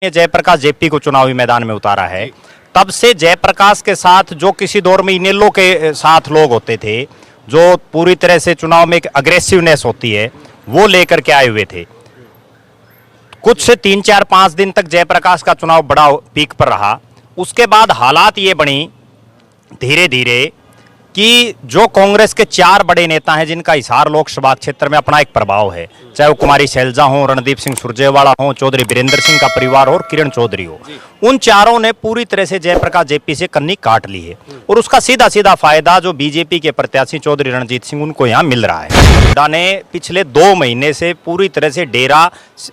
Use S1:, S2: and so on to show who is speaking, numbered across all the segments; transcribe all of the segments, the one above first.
S1: Jayaprakash JP को चुनावी मैदान में उतारा है, तब से जयप्रकाश के साथ जो किसी दौर में इनेलो के साथ लोग होते थे, जो पूरी तरह से चुनाव में एक अग्रेसिवनेस होती है, वो लेकर के आए हुए थे। कुछ से 3-4-5 दिन तक जयप्रकाश का चुनाव बड़ा पीक पर रहा। उसके बाद हालात ये बनी धीरे धीरे कि जो कांग्रेस के 4 बड़े नेता हैं जिनका हिसार लोकसभा क्षेत्र में अपना एक प्रभाव है, चाहे वो कुमारी शैलजा हो, रणदीप सिंह सुरजेवाला हो, चौधरी वीरेंद्र सिंह का परिवार हो और किरण चौधरी हो, उन चारों ने पूरी तरह से जयप्रकाश जेपी से कन्नी काट ली है। और उसका सीधा सीधा फायदा जो बीजेपी के प्रत्याशी चौधरी रणजीत सिंह उनको यहाँ मिल रहा है। ने पिछले 2 महीने से पूरी तरह से डेरा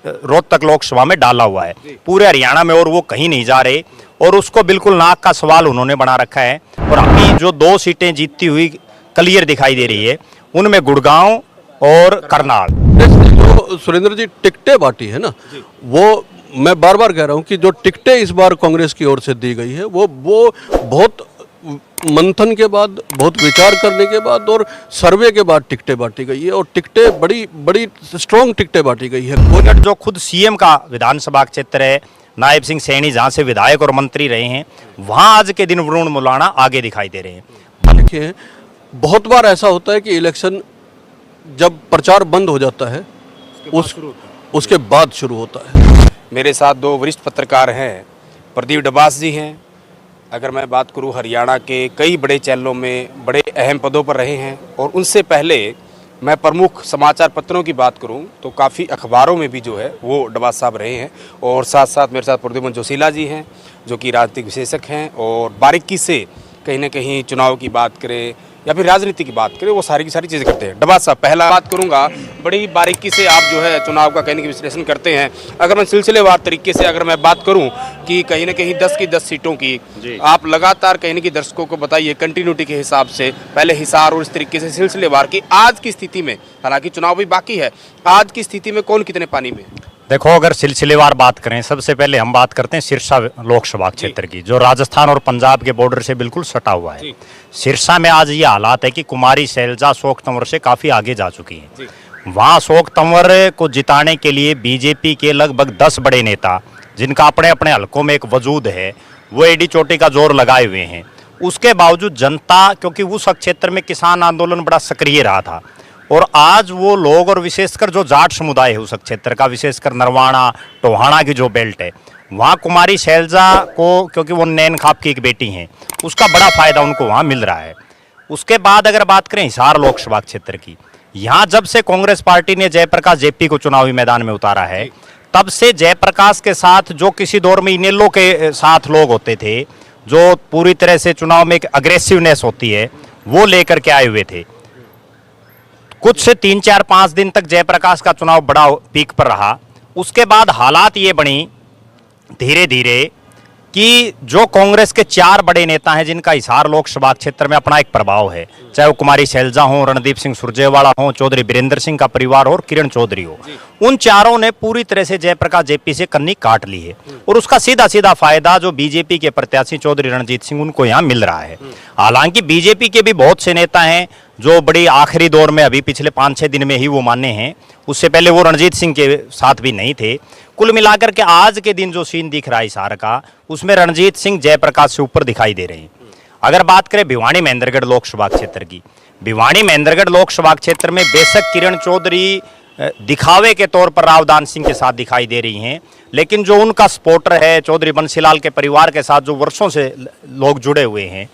S1: रोहतक लोकसभा में डाला हुआ है, पूरे हरियाणा में, और वो कहीं नहीं जा रहे, और उसको बिल्कुल नाक का सवाल उन्होंने बना रखा है। और अभी जो 2 सीटें जीतती हुई क्लियर दिखाई दे रही है, उनमें गुड़गांव और करनाल।
S2: जो सुरेंद्र जी टिकटें बांटी है ना, वो मैं बार बार कह रहा हूँ कि जो टिकटें इस बार कांग्रेस की ओर से दी गई है वो बहुत मंथन के बाद, बहुत विचार करने के बाद और सर्वे के बाद टिकटें बांटी गई है, और टिकटें बड़ी बड़ी स्ट्रॉन्ग टिकटें बांटी गई है।
S1: जो खुद सीएम का विधानसभा क्षेत्र है, नायब सिंह सैनी जहाँ से विधायक और मंत्री रहे हैं, वहाँ आज के दिन वरुण मुलाना आगे दिखाई दे रहे हैं।
S2: देखिए, बहुत बार ऐसा होता है कि इलेक्शन जब प्रचार बंद हो जाता है उसके बाद शुरू होता है।
S3: मेरे साथ 2 वरिष्ठ पत्रकार हैं, प्रदीप डबास जी हैं। अगर मैं बात करूं, हरियाणा के कई बड़े चैनलों में बड़े अहम पदों पर रहे हैं, और उनसे पहले मैं प्रमुख समाचार पत्रों की बात करूं तो काफ़ी अखबारों में भी जो है वो डबास साहब रहे हैं। और साथ साथ मेरे साथ प्रद्युमन जोशीला जी हैं जो कि राजनीतिक विशेषज्ञ हैं, और बारीकी से कहीं ना कहीं चुनाव की बात करें या फिर राजनीति की बात करें, वो सारी की सारी चीज़ें करते हैं। डबास साहब, पहला बात करूंगा, बड़ी बारीकी से आप जो है चुनाव का कहीं ना कहीं विश्लेषण करते हैं। अगर मैं सिलसिलेवार तरीके से अगर मैं बात करूं कि कहीं ना कहीं 10 की 10 सीटों की आप लगातार कहीं ना कहीं दर्शकों को बताइए कंटिन्यूटी के हिसाब से, पहले हिसार और इस तरीके से सिलसिलेवार की आज की स्थिति में, हालांकि चुनाव भी बाकी है, आज की स्थिति में कौन कितने पानी में?
S1: देखो, अगर सिलसिलेवार बात करें, सबसे पहले हम बात करते हैं सिरसा लोकसभा क्षेत्र की, जो राजस्थान और पंजाब के बॉर्डर से बिल्कुल सटा हुआ है। सिरसा में आज ये हालात है कि कुमारी शैलजा अशोक तंवर से काफ़ी आगे जा चुकी हैं। वहाँ अशोक तंवर को जिताने के लिए बीजेपी के लगभग 10 बड़े नेता, जिनका अपने अपने हलकों में एक वजूद है, वो एडी चोटी का जोर लगाए हुए हैं। उसके बावजूद जनता, क्योंकि उस क्षेत्र में किसान आंदोलन बड़ा सक्रिय रहा था, और आज वो लोग, और विशेषकर जो जाट समुदाय है उस क्षेत्र का, विशेषकर नरवाणा टोहाना की जो बेल्ट है, वहाँ कुमारी शैलजा को, क्योंकि वो नैन खाप की एक बेटी हैं, उसका बड़ा फायदा उनको वहाँ मिल रहा है। उसके बाद अगर बात करें हिसार लोकसभा क्षेत्र की, यहाँ जब से कांग्रेस पार्टी ने जयप्रकाश जेपी को चुनावी मैदान में उतारा है, तब से जयप्रकाश के साथ जो किसी दौर में इनेलो के साथ लोग होते थे, जो पूरी तरह से चुनाव में एक अग्रेसिवनेस होती है, वो लेकर के आए हुए थे। कुछ से 3-4-5 दिन तक जयप्रकाश का चुनाव बड़ा पीक पर रहा। उसके बाद हालात ये बनी धीरे धीरे कि जो कांग्रेस के 4 बड़े नेता हैं जिनका हिसार लोकसभा क्षेत्र में अपना एक प्रभाव है, चाहे वो कुमारी शैलजा हो, रणदीप सिंह सुरजेवाला हो, चौधरी वीरेंद्र सिंह का परिवार हो और किरण चौधरी हो, उन चारों ने पूरी तरह से जयप्रकाश जेपी से कन्नी काट ली है। और उसका सीधा सीधा फायदा जो बीजेपी के प्रत्याशी चौधरी रणजीत सिंह उनको यहाँ मिल रहा है। हालांकि बीजेपी के भी बहुत से नेता हैं जो बड़ी आखिरी दौर में, अभी पिछले 5-6 दिन में ही वो माने हैं, उससे पहले वो रणजीत सिंह के साथ भी नहीं थे। कुल मिलाकर के आज के दिन जो सीन दिख रहा है हिसार का, उसमें रणजीत सिंह जयप्रकाश से ऊपर दिखाई दे रहे हैं। अगर बात करें भिवानी महेंद्रगढ़ लोकसभा क्षेत्र की, भिवानी महेंद्रगढ़ लोकसभा क्षेत्र में बेशक किरण चौधरी दिखावे के तौर पर रावदान सिंह के साथ दिखाई दे रही हैं, लेकिन जो उनका सपोर्टर है चौधरी बंसीलाल के परिवार के साथ जो वर्षों से लोग जुड़े हुए हैं,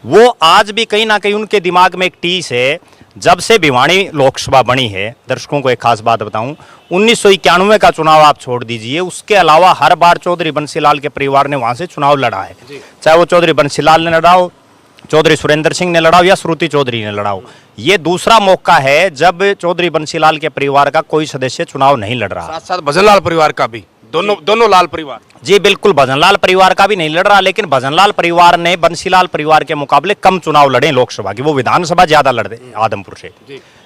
S1: वो आज भी कहीं ना कहीं उनके दिमाग में एक टीस है। जब से भिवानी लोकसभा बनी है, दर्शकों को एक खास बात बताऊं, 1991 का चुनाव आप छोड़ दीजिए, उसके अलावा हर बार चौधरी बंसीलाल के परिवार ने वहां से चुनाव लड़ा है, चाहे वो चौधरी बंसीलाल ने लड़ा हो, चौधरी सुरेंद्र सिंह ने लड़ा हो या श्रुति चौधरी ने लड़ा हो। ये दूसरा मौका है जब चौधरी बंसीलाल के परिवार का कोई सदस्य चुनाव नहीं लड़ रहा।
S3: साथ साथ भजनलाल परिवार का भी, दोनों लाल परिवार,
S1: जी बिल्कुल, भजनलाल परिवार का भी नहीं लड़ रहा, लेकिन भजनलाल परिवार ने बंसीलाल परिवार के मुकाबले कम चुनाव लड़े लोकसभा की। वो विधानसभा ज्यादा लड़ते आदमपुर से,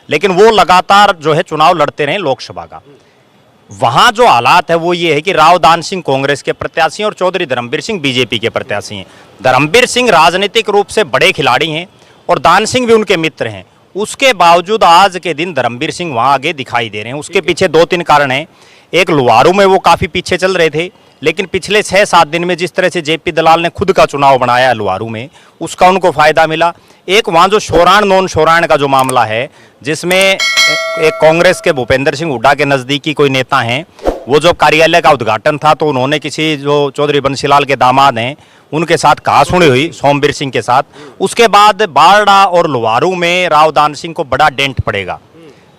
S1: लेकिन वो लगातार जो है चुनाव लड़ते रहे लोकसभा का। वहां जो हालात है वो ये है कि रावदान सिंह कांग्रेस के प्रत्याशी हैं और चौधरी धर्मवीर सिंह बीजेपी के प्रत्याशी हैं। धर्मवीर सिंह राजनीतिक रूप से बड़े खिलाड़ी हैं और दान सिंह भी उनके मित्र हैं। उसके बावजूद आज के दिन धर्मवीर सिंह वहां आगे दिखाई दे रहे हैं। उसके पीछे 2-3 कारण हैं। एक लुहारू में वो काफ़ी पीछे चल रहे थे, लेकिन पिछले 6-7 दिन में जिस तरह से जेपी दलाल ने खुद का चुनाव बनाया लुहारू में, उसका उनको फायदा मिला। एक वहाँ जो शोराण नॉन शोराण का जो मामला है, जिसमें एक कांग्रेस के भूपेंद्र सिंह हुड्डा के नज़दीकी कोई नेता हैं, वो जो कार्यालय का उद्घाटन था तो उन्होंने किसी जो चौधरी बंसीलाल के दामाद हैं उनके साथ कहासुनी हुई, सोमवीर सिंह के साथ। उसके बाद बारडा और लुहारू में राव दान सिंह को बड़ा डेंट पड़ेगा।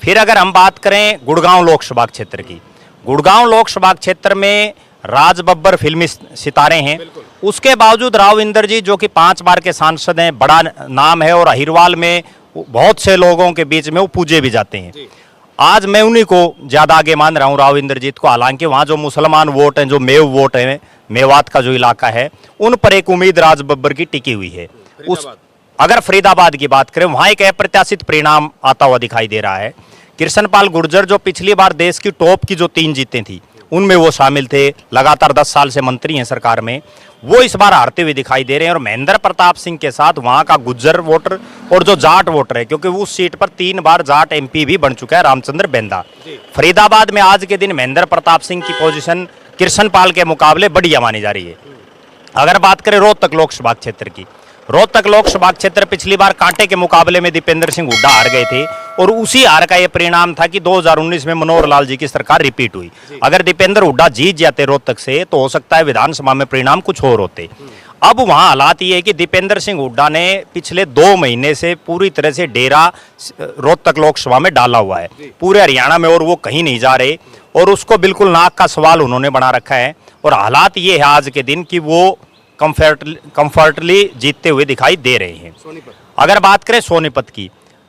S1: फिर अगर हम बात करें गुड़गांव लोकसभा क्षेत्र की, गुड़गांव लोकसभा क्षेत्र में राज बब्बर फिल्मी सितारे हैं, उसके बावजूद राव इंद्रजीत जो कि 5 बार के सांसद हैं, बड़ा नाम है, और अहिरवाल में बहुत से लोगों के बीच में वो पूजे भी जाते हैं। आज मैं उन्हीं को ज़्यादा आगे मान रहा हूँ, राव इंद्रजीत को। हालांकि वहाँ जो मुसलमान वोट हैं, जो मेव वोट हैं, मेवात का जो इलाका है, उन पर एक उम्मीद राज बब्बर की टिकी हुई है। उस अगर फरीदाबाद की बात करें, वहाँ एक अप्रत्याशित परिणाम आता हुआ दिखाई दे रहा है। कृष्णपाल गुर्जर जो पिछली बार देश की टॉप की जो 3 जीतें थी उनमें वो शामिल थे, लगातार 10 साल से मंत्री हैं सरकार में, वो इस बार हारते हुए दिखाई दे रहे हैं। और महेंद्र प्रताप सिंह के साथ वहाँ का गुज्जर वोटर और जो जाट वोटर है, क्योंकि वो उस सीट पर 3 बार जाट एमपी भी बन चुका है, रामचंद्र बेंदा। फरीदाबाद में आज के दिन महेंद्र प्रताप सिंह की पोजीशन कृष्णपाल के मुकाबले बढ़िया मानी जा रही है। अगर बात करें रोहतक लोकसभा क्षेत्र की, रोहतक लोकसभा क्षेत्र पिछली बार कांटे के मुकाबले में दीपेंद्र सिंह हुड्डा हार गए थे, और उसी हार का यह परिणाम था कि 2019 में मनोहर लाल जी की सरकार रिपीट हुई। अगर दीपेंद्र हुड्डा जीत जाते रोहतक से तो हो सकता है विधानसभा में परिणाम कुछ और होते। अब वहाँ हालात ये है कि दीपेंद्र सिंह हुड्डा ने पिछले 2 महीने से पूरी तरह से डेरा रोहतक लोकसभा में डाला हुआ है, पूरे हरियाणा में, और वो कहीं नहीं जा रहे, और उसको बिल्कुल नाक का सवाल उन्होंने बना रखा है। और हालात ये है आज के दिन कि वो कंफर्टली जीतते हुए दिखाई दे रहे हैं। अगर बात करें सोनीपत की,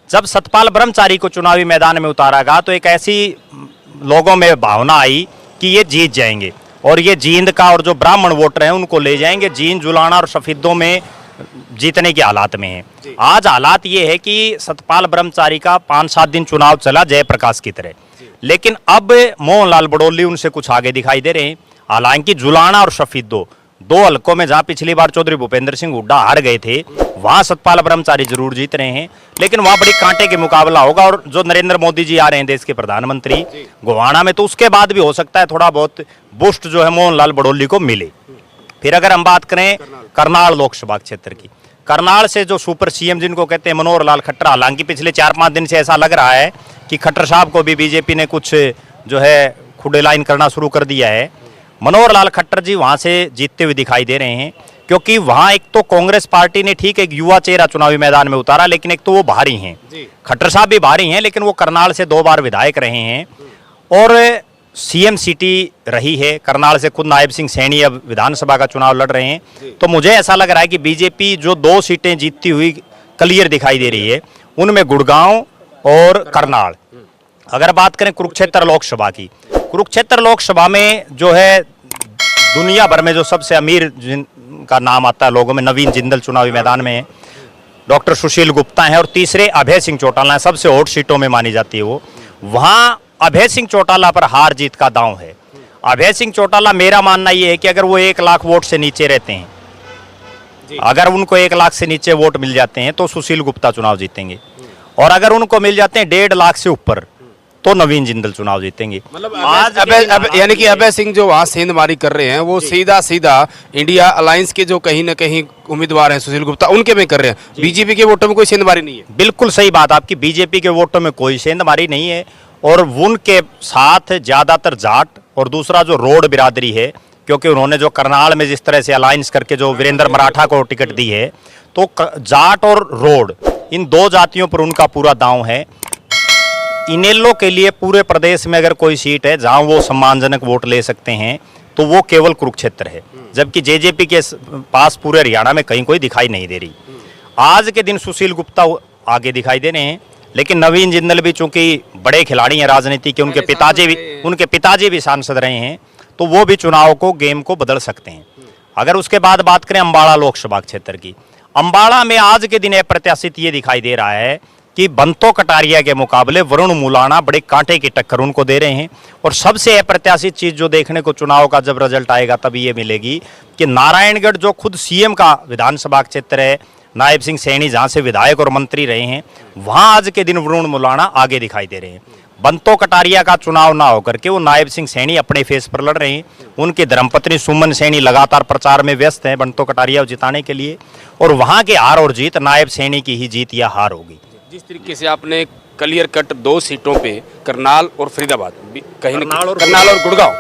S1: जब सतपाल ब्रह्मचारी को चुनावी मैदान में उतारा गया तो एक ऐसी लोगों में भावना आई कि ये जीत जाएंगे, और ये जींद का और जो ब्राह्मण वोटर हैं उनको ले जाएंगे, जींद जुलाना और सफेदों में जीतने के हालात में है। आज हालात ये है कि सतपाल ब्रह्मचारी का 5-7 दिन चुनाव चला जयप्रकाश की तरह, लेकिन अब मोहनलाल बड़ोली उनसे कुछ आगे दिखाई दे रहे हैं। हालांकि जुलाना और सफेदों 2 हलकों में जहां पिछली बार चौधरी भूपेंद्र सिंह हुड्डा हार गए थे, वहां सतपाल ब्रह्मचारी जरूर जीत रहे हैं, लेकिन वहां बड़ी कांटे के मुकाबला होगा। और जो नरेंद्र मोदी जी आ रहे हैं देश के प्रधानमंत्री गोवाना में, तो उसके बाद भी हो सकता है थोड़ा बहुत बूस्ट जो है मोहनलाल बड़ोली को मिले। फिर अगर हम बात करें करनाल लोकसभा क्षेत्र की, करनाल से जो सुपर सीएम जिनको कहते हैं मनोहर लाल खट्टर, हालांकि पिछले 4-5 दिन से ऐसा लग रहा है कि खट्टर साहब को भी बीजेपी ने कुछ जो है खुडे लाइन करना शुरू कर दिया है। मनोहर लाल खट्टर जी वहां से जीतते हुए दिखाई दे रहे हैं, क्योंकि वहां एक तो कांग्रेस पार्टी ने ठीक एक युवा चेहरा चुनावी मैदान में उतारा, लेकिन एक तो वो भारी हैं, खट्टर साहब भी भारी हैं, लेकिन वो करनाल से 2 बार विधायक रहे हैं और सीएम सिटी रही है। करनाल से खुद नायब सिंह सैनी अब विधानसभा का चुनाव लड़ रहे हैं। तो मुझे ऐसा लग रहा है कि बीजेपी जो 2 सीटें जीतती हुई क्लियर दिखाई दे रही है, उनमें गुड़गांव और करनाल। अगर बात करें कुरुक्षेत्र लोकसभा की, कुरुक्षेत्र लोकसभा में जो है दुनिया भर में जो सबसे अमीर जिनका नाम आता है लोगों में, नवीन जिंदल चुनावी मैदान में है, डॉक्टर सुशील गुप्ता हैं, और तीसरे अभय सिंह चौटाला हैं, सबसे हॉट सीटों में मानी जाती है वो। वहाँ अभय सिंह चौटाला पर हार जीत का दांव है। अभय सिंह चौटाला, मेरा मानना ये है कि अगर वो 1 लाख वोट से नीचे रहते हैं, अगर उनको 1 लाख से नीचे वोट मिल जाते हैं तो सुशील गुप्ता चुनाव जीतेंगे, और अगर उनको मिल जाते हैं 1.5 लाख से ऊपर तो नवीन जिंदल चुनाव जीतेंगे।
S3: मतलब आज यानी कि अभय सिंह जो वहाँ सेंधमारी कर रहे हैं, वो सीधा इंडिया अलायंस के जो कहीं ना कहीं उम्मीदवार हैं सुशील गुप्ता, उनके में कर रहे हैं। बीजेपी के वोटों में कोई सेंधमारी नहीं है।
S1: बिल्कुल सही बात आपकी, बीजेपी के वोटों में कोई सेंधमारी नहीं है, और उनके साथ ज्यादातर जाट और दूसरा जो रोड बिरादरी है, क्योंकि उन्होंने जो करनाल में जिस तरह से अलायंस करके जो वीरेंद्र मराठा को टिकट दी है, तो जाट और रोड, इन 2 जातियों पर उनका पूरा दांव है। इनेलो के लिए पूरे प्रदेश में अगर कोई सीट है जहां वो सम्मानजनक वोट ले सकते हैं तो वो केवल कुरुक्षेत्र है, जबकि जेजेपी के पास पूरे हरियाणा में कहीं कोई दिखाई नहीं दे रही। आज के दिन सुशील गुप्ता आगे दिखाई दे रहे हैं, लेकिन नवीन जिंदल भी चूंकि बड़े खिलाड़ी हैं राजनीति के, उनके पिताजी भी सांसद रहे हैं, तो वो भी चुनाव को, गेम को बदल सकते हैं। अगर उसके बाद बात करें अम्बाड़ा लोकसभा क्षेत्र की, अम्बाड़ा में आज के दिन अप्रत्याशित ये दिखाई दे रहा है कि बंतो कटारिया के मुकाबले वरुण मुलाना बड़े कांटे की टक्कर उनको दे रहे हैं। और सबसे अप्रत्याशित चीज जो देखने को चुनाव का जब रिजल्ट आएगा तभी ये मिलेगी कि नारायणगढ़ जो खुद सीएम का विधानसभा क्षेत्र है, नायब सिंह सैनी जहां से विधायक और मंत्री रहे हैं, वहां आज के दिन वरुण मुलाना आगे दिखाई दे रहे हैं। बंतो कटारिया का चुनाव ना होकर के वो नायब सिंह सैनी अपने फेस पर लड़ रहे हैं। उनकी धर्मपत्नी सुमन सैनी लगातार प्रचार में व्यस्त हैं बंतो कटारिया को जिताने के लिए, और वहां के हार और जीत नायब सैनी की ही जीत या हार होगी।
S3: जिस तरीके से आपने क्लियर कट 2 सीटों पे करनाल और फरीदाबाद कहीं करनाल और गुड़गांव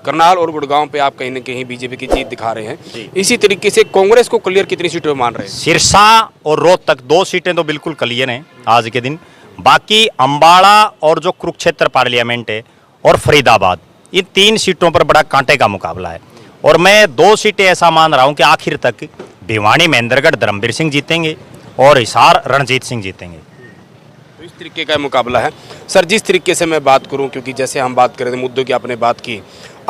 S3: करनाल और गुड़गांव पे आप कहीं ना कहीं बीजेपी की जीत दिखा रहे हैं। इसी तरीके से कांग्रेस को क्लियर कितनी सीटों में मान रहे हैं?
S1: सिरसा और रोहतक 2 सीटें तो बिल्कुल क्लियर हैं आज के दिन। बाकी अंबाड़ा और जो कुरुक्षेत्र पार्लियामेंट है और फरीदाबाद, इन 3 सीटों पर बड़ा कांटे का मुकाबला है। और मैं 2 सीटें ऐसा मान रहा हूं कि आखिर तक भिवानी महेंद्रगढ़ धर्मवीर सिंह जीतेंगे और हिसार रणजीत सिंह जीतेंगे।
S3: तो इस तरीके का मुकाबला है। सर, जिस तरीके से मैं बात करूं, क्योंकि जैसे हम बात कर रहे थे मुद्दों की आपने बात की,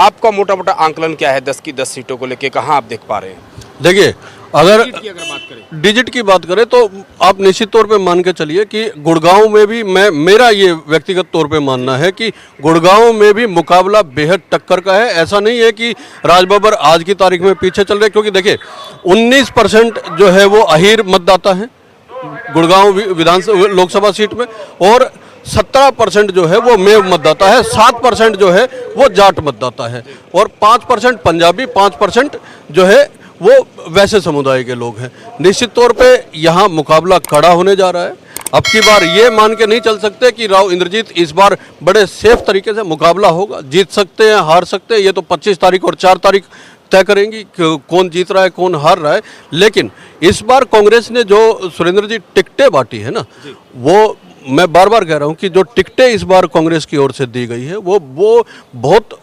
S3: आपका मोटा मोटा आंकलन क्या है 10 की 10 सीटों को लेके, कहां आप देख पा रहे हैं?
S2: देखिए, अगर
S3: बात करें
S2: डिजिट की बात करें तो आप निश्चित तौर पे मान के चलिए कि गुड़गांव में भी मेरा ये व्यक्तिगत तौर पे मानना है कि गुड़गांव में भी मुकाबला बेहद टक्कर का है। ऐसा नहीं है कि राजबब्बर आज की तारीख में पीछे चल रहे, क्योंकि देखिए 19% जो है वो अहीर मतदाता है गुड़गांव विधानसभा लोकसभा सीट में, और 17% जो है वो मेव मतदाता है, 7% जो है वो जाट मतदाता है, और 5% पंजाबी, 5% जो है वो वैसे समुदाय के लोग हैं। निश्चित तौर पे यहाँ मुकाबला कड़ा होने जा रहा है। अब की बार ये मान के नहीं चल सकते कि राव इंद्रजीत इस बार बड़े सेफ तरीके से मुकाबला होगा। जीत सकते हैं, हार सकते हैं, ये तो 25 तारीख और 4 तारीख तय करेंगी कौन जीत रहा है कौन हार रहा है। लेकिन इस बार कांग्रेस ने जो सुरेंद्र जी टिकटें बांटी है ना, वो मैं बार बार कह रहा हूँ कि जो टिकटें इस बार कांग्रेस की ओर से दी गई है वो बहुत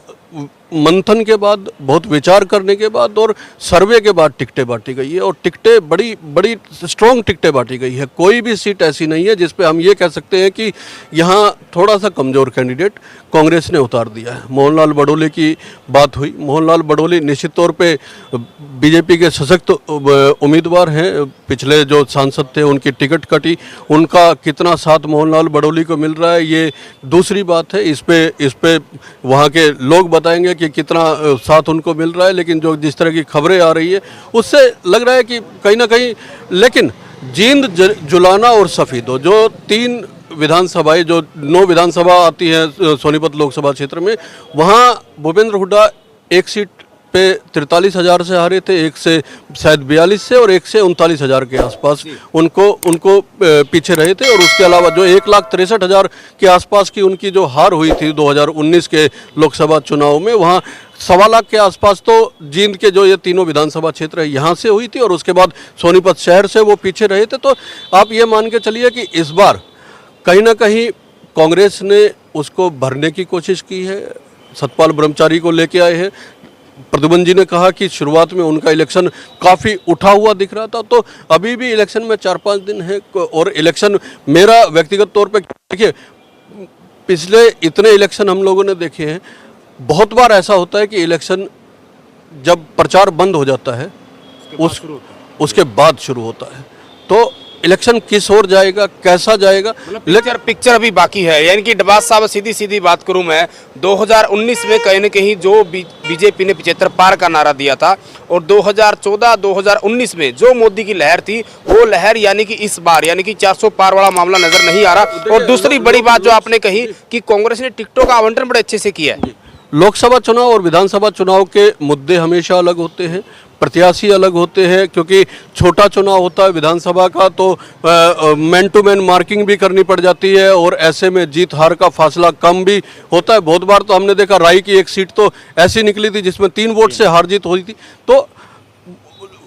S2: मंथन के बाद, बहुत विचार करने के बाद और सर्वे के बाद टिकटें बांटी गई है, और टिकटें बड़ी बड़ी स्ट्रॉन्ग टिकटें बांटी गई है। कोई भी सीट ऐसी नहीं है जिस पे हम ये कह सकते हैं कि यहाँ थोड़ा सा कमज़ोर कैंडिडेट कांग्रेस ने उतार दिया है। मोहनलाल बडोले की बात हुई, मोहनलाल बडोले निश्चित तौर पे बीजेपी के सशक्त उम्मीदवार हैं। पिछले जो सांसद थे उनकी टिकट कटी, उनका कितना साथ मोहनलाल बडोले को मिल रहा है ये दूसरी बात है। इस पे वहाँ के लोग बताएंगे कि कितना साथ उनको मिल रहा है, लेकिन जो जिस तरह की खबरें आ रही है उससे लग रहा है कि कहीं ना कहीं, लेकिन जींद, जुलाना और सफीदो जो 3 विधानसभाएं, जो 9 विधानसभा आती है सोनीपत लोकसभा क्षेत्र में, वहाँ भूपेंद्र हुड्डा एक सीट पे 43,000 से हारे थे, एक से शायद 42 से और एक से 39,000 के आसपास उनको पीछे रहे थे। और उसके अलावा जो 1,63,000 के आसपास की उनकी जो हार हुई थी 2019 के लोकसभा चुनाव में, वहाँ 1.25 लाख के आसपास तो जींद के जो ये तीनों विधानसभा क्षेत्र है यहाँ से हुई थी, और उसके बाद सोनीपत शहर से वो पीछे रहे थे। तो आप ये मान के चलिए कि इस बार कहीं ना कहीं कांग्रेस ने उसको भरने की कोशिश की है। सतपाल ब्रह्मचारी को लेके आए हैं। प्रद्युमन जी ने कहा कि शुरुआत में उनका इलेक्शन काफ़ी उठा हुआ दिख रहा था, तो अभी भी इलेक्शन में 4-5 दिन है, और इलेक्शन मेरा व्यक्तिगत तौर पे, देखिए पिछले इतने इलेक्शन हम लोगों ने देखे हैं, बहुत बार ऐसा होता है कि इलेक्शन जब प्रचार बंद हो जाता है उसके बाद शुरू होता है। तो इलेक्शन किस ओर जाएगा, कैसा जाएगा,
S3: लेकिन पिक्चर अभी बाकी है। यानी कि डबास साहब, सीधी सीधी बात करूं मैं, 2019 में कहीं न कहीं जो बीजेपी ने 75 पार का नारा दिया था, और 2014-2019 में जो मोदी की लहर थी, वो लहर यानी कि इस बार यानी कि 400 पार वाला मामला नजर नहीं आ रहा। और दूसरी बड़ी बात जो आपने कही कि कांग्रेस ने टिकटों का आवंटन बड़े अच्छे से किया है।
S2: लोकसभा चुनाव और विधानसभा चुनाव के मुद्दे हमेशा अलग होते हैं, प्रत्याशी अलग होते हैं, क्योंकि छोटा चुनाव होता है विधानसभा का, तो मैन टू मैन मार्किंग भी करनी पड़ जाती है, और ऐसे में जीत हार का फासला कम भी होता है। बहुत बार तो हमने देखा राई की एक सीट तो ऐसी निकली थी जिसमें 3 वोट से हार जीत हुई थी। तो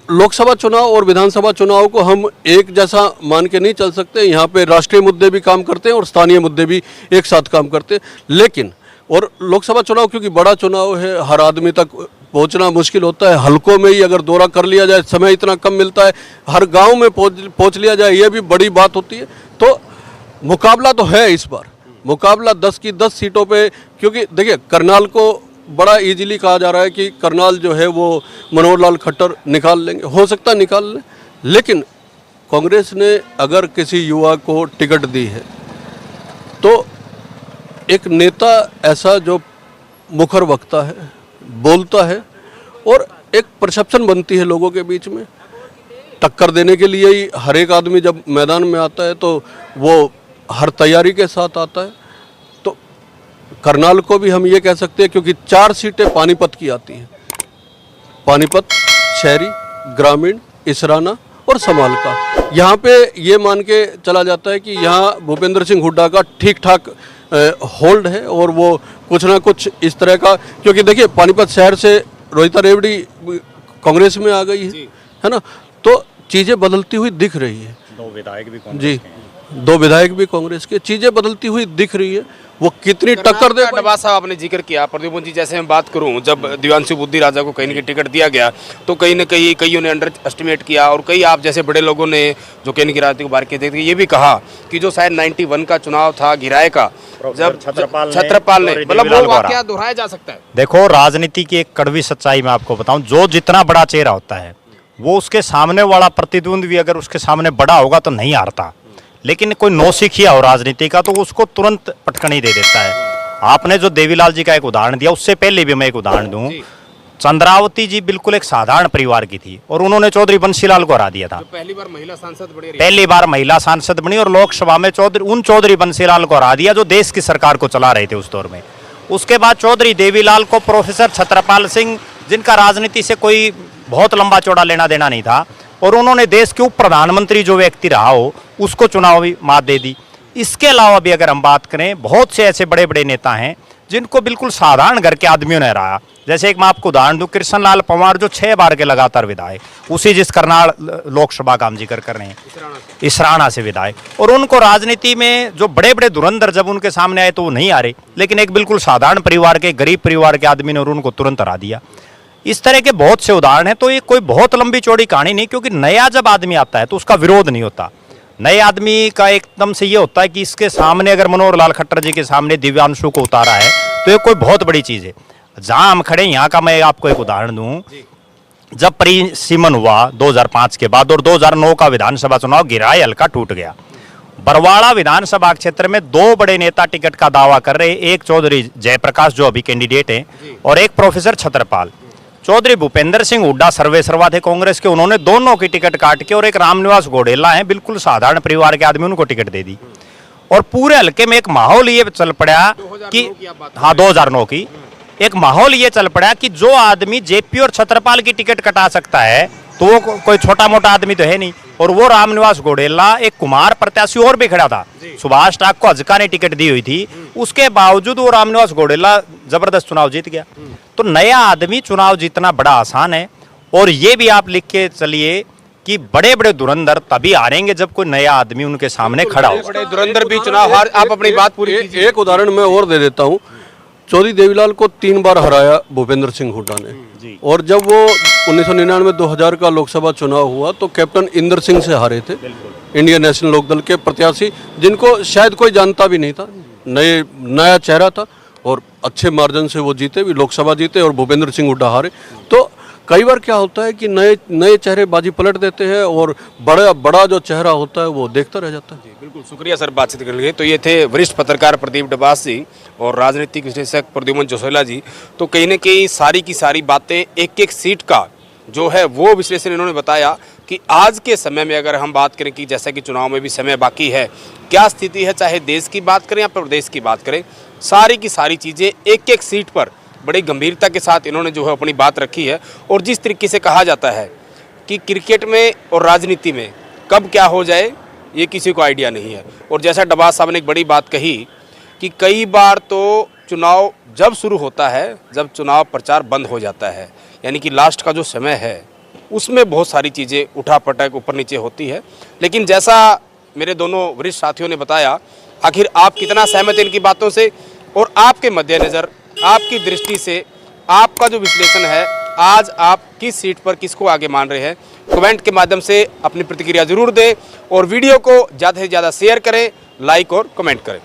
S2: लोकसभा चुनाव और विधानसभा चुनाव को हम एक जैसा मान के नहीं चल सकते। यहाँ पे राष्ट्रीय मुद्दे भी काम करते हैं और स्थानीय मुद्दे भी एक साथ काम करते हैं। लेकिन और लोकसभा चुनाव क्योंकि बड़ा चुनाव है, हर आदमी तक पहुंचना मुश्किल होता है। हल्कों में ही अगर दौरा कर लिया जाए, समय इतना कम मिलता है, हर गांव में पहुंच लिया जाए, ये भी बड़ी बात होती है। तो मुकाबला तो है इस बार, मुकाबला 10 की 10 सीटों पे, क्योंकि देखिए करनाल को बड़ा इजीली कहा जा रहा है कि करनाल जो है वो मनोहर लाल खट्टर निकाल लेंगे, हो सकता है निकाल लें। लेकिन कांग्रेस ने अगर किसी युवा को टिकट दी है तो एक नेता ऐसा जो मुखर वक्ता है, बोलता है, और एक परसेप्शन बनती है लोगों के बीच में। टक्कर देने के लिए ही हर एक आदमी जब मैदान में आता है तो वो हर तैयारी के साथ आता है। करनाल को भी हम ये कह सकते हैं, क्योंकि 4 सीटें पानीपत की आती हैं। पानीपत, शहरी, ग्रामीण, इसराना और समालका। यहाँ पे ये मान के चला जाता है कि यहाँ भूपेंद्र सिंह हुड्डा का ठीक ठाक होल्ड है, और वो कुछ ना कुछ इस तरह का, क्योंकि देखिए पानीपत शहर से रोहिता रेवड़ी कांग्रेस में आ गई है ना, तो चीज़ें बदलती हुई दिख रही है।
S1: 2 विधायक भी
S2: जी, 2 विधायक भी कांग्रेस के, चीज़ें बदलती हुई दिख रही है। वो कितनी टक्कर दे।
S3: डबास साहब आपने जिक्र किया, प्रद्युमन जी जैसे मैं बात करूं, जब दिव्यांशु बुद्धि राजा को कहीं न कहीं टिकट दिया गया तो कहीं न कहीं कईयों ने अंडर एस्टिमेट किया, और कई आप जैसे बड़े लोगों ने जो कहीं न कहीं राजनीतिक बार के थे ये भी कहा कि जो शायद 91 का चुनाव था गिराए का, जब छत्रपाल ने, मतलब वो वाकया दोहराया जा सकता है।
S1: देखो, राजनीति की एक कड़वी सच्चाई मैं आपको बताऊं, जो जितना बड़ा चेहरा होता है वो उसके सामने वाला प्रतिद्वंदी भी अगर उसके सामने बड़ा होगा तो नहीं हारता, लेकिन कोई नौसिखिया हो राजनीति का तो उसको तुरंत पटकनी दे देता है। आपने जो देवीलाल जी का एक उदाहरण दिया, उससे पहले भी मैं एक उदाहरण दूं, चंद्रावती जी बिल्कुल एक साधारण परिवार की थी और उन्होंने चौधरी बंसीलाल को हरा दिया था।
S3: पहली बार महिला सांसद बनी और लोकसभा में चौधरी बंसीलाल को हरा दिया, जो देश की सरकार को चला रहे थे उस दौर में। उसके बाद चौधरी देवीलाल को प्रोफेसर छत्रपाल सिंह, जिनका राजनीति से कोई बहुत लंबा चौड़ा लेना देना नहीं था, और उन्होंने देश के उप प्रधानमंत्री जो व्यक्ति रहा हो उसको चुनावी मात दे दी। इसके अलावा भी अगर हम बात करें, बहुत से ऐसे बड़े बड़े नेता हैं जिनको बिल्कुल साधारण घर के आदमियों ने हराया। जैसे एक मैं आपको उदाहरण दूं, कृष्णलाल पंवार जो 6 बार के लगातार विधायक, उसी जिस करनाल लोकसभा का हम जिक्र कर रहे हैं, इसराना से विधायक, और उनको राजनीति में जो बड़े बड़े धुरंधर जब उनके सामने आए तो वो नहीं आ रहे, लेकिन एक बिल्कुल साधारण परिवार के, गरीब परिवार के आदमी ने और उनको तुरंत हरा दिया। इस तरह के बहुत से उदाहरण हैं। तो ये कोई बहुत लंबी चौड़ी कहानी नहीं, क्योंकि नया जब आदमी आता है तो उसका विरोध नहीं होता। नए आदमी का एकदम से ये होता है कि इसके सामने अगर मनोहर लाल खट्टर जी के सामने दिव्यांशु को उतारा है तो ये कोई बहुत बड़ी चीज़ है। जहां हम खड़े, यहाँ का मैं आपको एक उदाहरण दूं, जब परिसीमन हुआ 2005 के बाद और 2009 का विधानसभा चुनाव गिराए हल्का टूट गया, बरवाड़ा विधानसभा क्षेत्र में 2 बड़े नेता टिकट का दावा कर रहे, एक चौधरी जयप्रकाश जो अभी कैंडिडेट हैं और एक प्रोफेसर छत्रपाल। चौधरी भूपेंद्र सिंह हुड्डा सर्वेसर्वा थे कांग्रेस के, उन्होंने दोनों की टिकट काट के, और एक रामनिवास घोडेला है बिल्कुल साधारण परिवार के आदमी, उनको टिकट दे दी। और पूरे हल्के में एक माहौल ये चल पड़ा कि, हाँ 2009 की एक माहौल ये चल पड़ा कि जो आदमी जेपी और छत्रपाल की टिकट कटा सकता है तो वो कोई छोटा मोटा आदमी तो है नहीं। और वो रामनिवास घोडेला, एक कुमार प्रत्याशी और भी खड़ा था, सुभाष ठाकुर को हजका ने टिकट दी हुई थी, उसके बावजूद वो रामनिवास घोडेला जबरदस्त चुनाव जीत गया। तो नया आदमी चुनाव जीतना बड़ा आसान है, और ये भी आप लिख के चलिए कि बड़े बड़े धुरंधर तभी हारेंगे जब कोई नया आदमी उनके सामने खड़ा हो। बड़े धुरंधर भी चुनाव हार, आप अपनी बात पूरी कीजिए।
S2: एक उदाहरण मैं और दे देता हूँ। चौधरी देवीलाल को 3 बार हराया भूपेंद्र सिंह हुड्डा ने, और जब वो 1999-2000 का लोकसभा चुनाव हुआ तो कैप्टन इंदर सिंह से हारे थे, इंडियन नेशनल लोकदल के प्रत्याशी, जिनको शायद कोई जानता भी नहीं था, नया चेहरा था, और अच्छे मार्जिन से वो जीते भी, लोकसभा जीते, और भूपेंद्र सिंह हुड्डा हारे। तो कई बार क्या होता है कि नए चेहरे बाजी पलट देते हैं, और बड़ा जो चेहरा होता है वो देखता रह जाता है।
S3: बिल्कुल, शुक्रिया सर बातचीत के लिए। तो ये थे वरिष्ठ पत्रकार प्रदीप डबास जी और राजनीतिक विश्लेषक प्रद्युमन जोशीला जी। तो कहीं न कहीं सारी की सारी बातें, एक एक सीट का जो है वो विश्लेषण इन्होंने बताया कि आज के समय में अगर हम बात करें कि जैसा कि चुनाव में भी समय बाकी है, क्या स्थिति है, चाहे देश की बात करें या प्रदेश की बात करें, सारी की सारी चीज़ें एक एक सीट पर बड़ी गंभीरता के साथ इन्होंने जो है अपनी बात रखी है। और जिस तरीके से कहा जाता है कि क्रिकेट में और राजनीति में कब क्या हो जाए ये किसी को आइडिया नहीं है। और जैसा डबास साहब ने एक बड़ी बात कही कि कई बार तो चुनाव जब शुरू होता है, जब चुनाव प्रचार बंद हो जाता है, यानी कि लास्ट का जो समय है उसमें बहुत सारी चीज़ें उठापटक ऊपर नीचे होती है। लेकिन जैसा मेरे दोनों वरिष्ठ साथियों ने बताया, आखिर आप कितना सहमत हैं इनकी बातों से, और आपके मद्देनज़र, आपकी दृष्टि से आपका जो विश्लेषण है, आज आप किस सीट पर किसको आगे मान रहे हैं, कमेंट के माध्यम से अपनी प्रतिक्रिया जरूर दें, और वीडियो को ज़्यादा से ज़्यादा शेयर करें, लाइक और कमेंट करें।